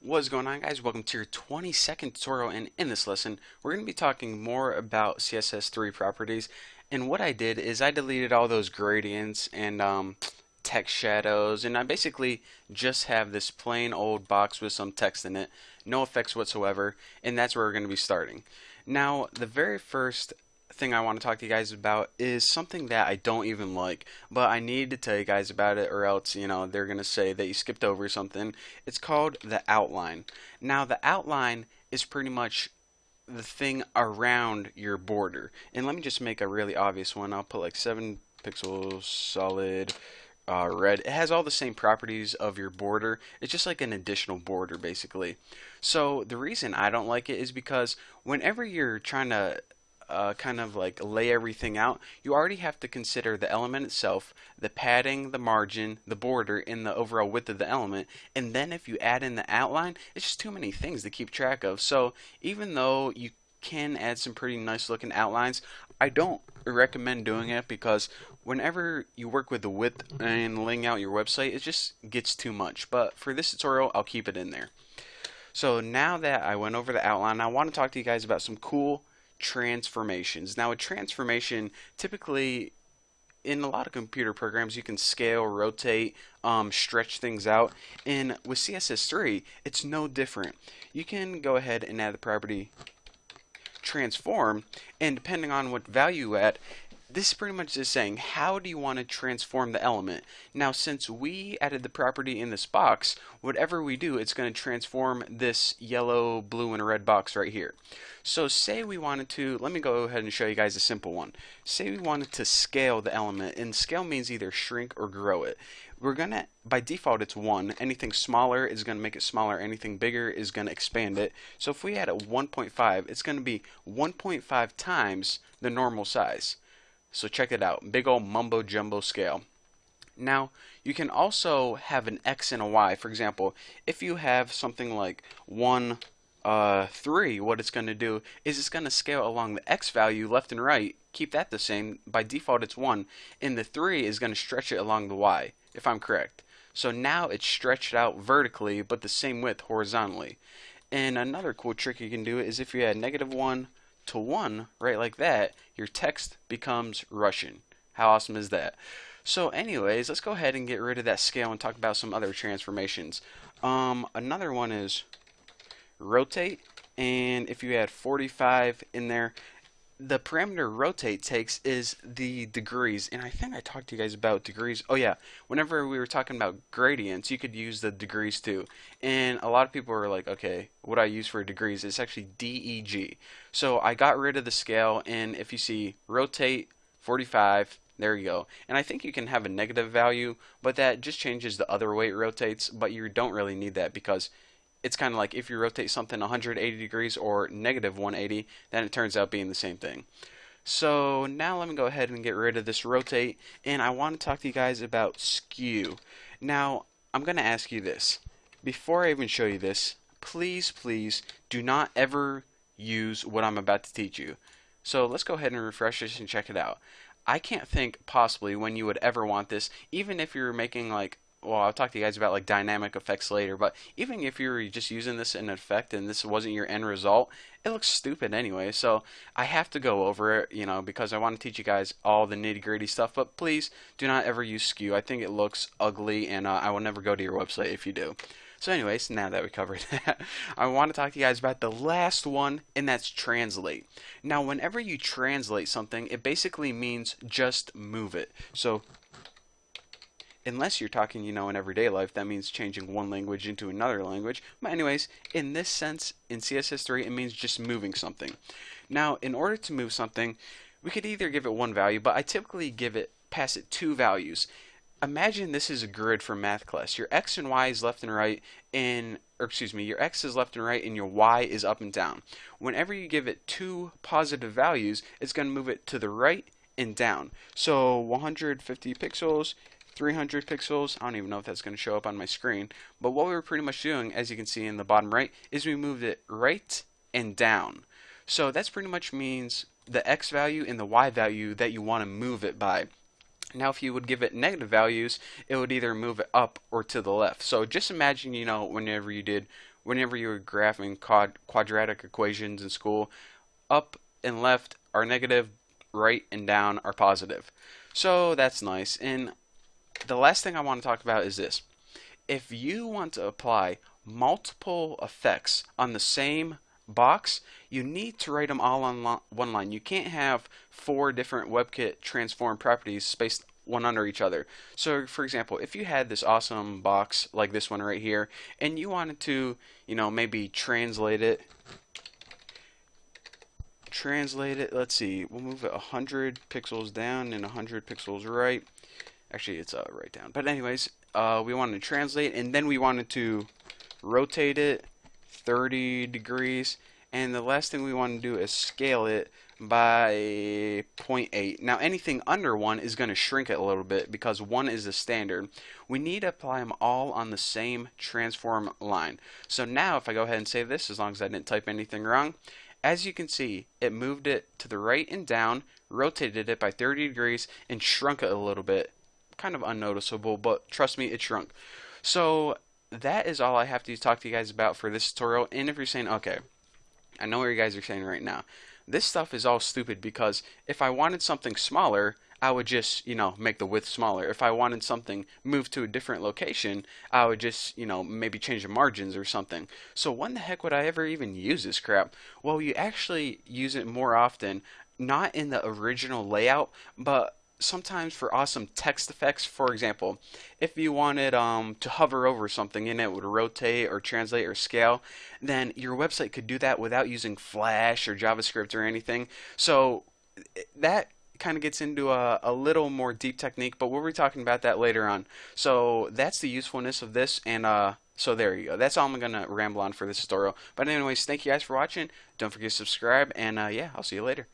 What's going on, guys? Welcome to your 22nd tutorial, and in this lesson we're going to be talking more about CSS3 properties. And what I did is I deleted all those gradients and text shadows, and I basically just have this plain old box with some text in it, no effects whatsoever, and that's where we're going to be starting. Now, the very first thing I want to talk to you guys about is something that I don't even like, but I need to tell you guys about it, or else, they're going to say that you skipped over something. It's called the outline. Now, the outline is pretty much the thing around your border. And let me just make a really obvious one. I'll put like 7 pixels solid red. It has all the same properties of your border. It's just like an additional border, basically. So the reason I don't like it is because whenever you're trying to kind of like lay everything out, you already have to consider the element itself, the padding, the margin, the border, and the overall width of the element. And then if you add in the outline, it's just too many things to keep track of. So even though you can add some pretty nice looking outlines, I don't recommend doing it because whenever you work with the width and laying out your website, it just gets too much. But for this tutorial, I'll keep it in there. So now that I went over the outline, I want to talk to you guys about some cool transformations. Now, a transformation typically in a lot of computer programs you can scale, rotate, stretch things out, and with CSS3 it's no different. You can go ahead and add the property transform, and depending on what value you add, this is pretty much just saying how do you want to transform the element. Now, since we added the property in this box, whatever we do, it's going to transform this yellow, blue, and red box right here. So say we wanted to, let me go ahead and show you guys a simple one. Say we wanted to scale the element, and scale means either shrink or grow it. We're going to, by default it's 1. Anything smaller is going to make it smaller. Anything bigger is going to expand it. So if we add a 1.5, it's going to be 1.5 times the normal size. So check it out, big old mumbo jumbo scale. Now, you can also have an X and a Y. For example, if you have something like 1, 3, what it's going to do is it's going to scale along the X value left and right, keep that the same. By default it's 1, and the 3 is going to stretch it along the Y, if I'm correct. So now it's stretched out vertically, but the same width horizontally. And another cool trick you can do is if you add -1 to 1, right, like that, your text becomes Russian. How awesome is that? So anyways, let's go ahead and get rid of that scale and talk about some other transformations. Another one is rotate, and if you add 45 in there, the parameter rotate takes is the degrees, and I think I talked to you guys about degrees. Oh yeah, whenever we were talking about gradients, you could use the degrees too. And a lot of people were like, okay, what I use for degrees is actually DEG. So I got rid of the scale, and if you see rotate 45, there you go. And I think you can have a negative value, but that just changes the other way it rotates, but you don't really need that because it's kind of like if you rotate something 180 degrees or -180, then it turns out being the same thing. So now let me go ahead and get rid of this rotate, and I want to talk to you guys about skew. Now, I'm going to ask you this. Before I even show you this, please, please do not ever use what I'm about to teach you. So let's go ahead and refresh this and check it out. I can't think possibly when you would ever want this, even if you're making like, well, I'll talk to you guys about like dynamic effects later, but even if you were just using this in effect and this wasn't your end result, it looks stupid anyway. So I have to go over it, because I want to teach you guys all the nitty-gritty stuff, but please do not ever use skew. I think it looks ugly, and I will never go to your website if you do. So anyways, now that we covered that, I want to talk to you guys about the last one, and that's translate. Now, whenever you translate something, it basically means just move it. So unless you're talking, in everyday life, that means changing one language into another language. But anyways, in this sense, in CSS3, it means just moving something. Now, in order to move something, we could either give it one value, but I typically pass it 2 values. Imagine this is a grid for math class. Your X and Y is left and right, your X is left and right, and your Y is up and down. Whenever you give it 2 positive values, it's going to move it to the right and down. So 150 pixels, 300 pixels. I don't even know if that's going to show up on my screen, but what we were pretty much doing, as you can see in the bottom right, is we moved it right and down. So that's pretty much means the X value and the Y value that you want to move it by. Now, if you would give it negative values, it would either move it up or to the left. So just imagine, whenever you were graphing quadratic equations in school, up and left are negative, right and down are positive. So that's nice. And the last thing I want to talk about is this. If you want to apply multiple effects on the same box, you need to write them all on one line. You can't have four different WebKit transform properties spaced one under each other. So, for example, if you had this awesome box like this one right here, and you wanted to, maybe translate it, let's see, we'll move it 100 pixels down and 100 pixels right. Actually, it's right down. But anyways, we wanted to translate, and then we wanted to rotate it 30 degrees, and the last thing we want to do is scale it by zero point 0.8. Now anything under 1 is going to shrink it a little bit because 1 is the standard. We need to apply them all on the same transform line. So now if I go ahead and save this, as long as I didn't type anything wrong, as you can see, it moved it to the right and down, rotated it by 30 degrees, and shrunk it a little bit. Kind of unnoticeable, but trust me, it shrunk. So that is all I have to talk to you guys about for this tutorial. And if you're saying, okay, I know what you guys are saying right now, this stuff is all stupid because if I wanted something smaller, I would just, make the width smaller. If I wanted something moved to a different location, I would just, maybe change the margins or something. So when the heck would I ever even use this crap? Well, you actually use it more often, not in the original layout, but sometimes for awesome text effects. For example, if you wanted to hover over something and it would rotate or translate or scale, then your website could do that without using Flash or JavaScript or anything. So that kind of gets into a little more deep technique, but we'll be talking about that later on. So that's the usefulness of this, and so there you go. That's all I'm going to ramble on for this tutorial. But anyways, thank you guys for watching. Don't forget to subscribe, and yeah, I'll see you later.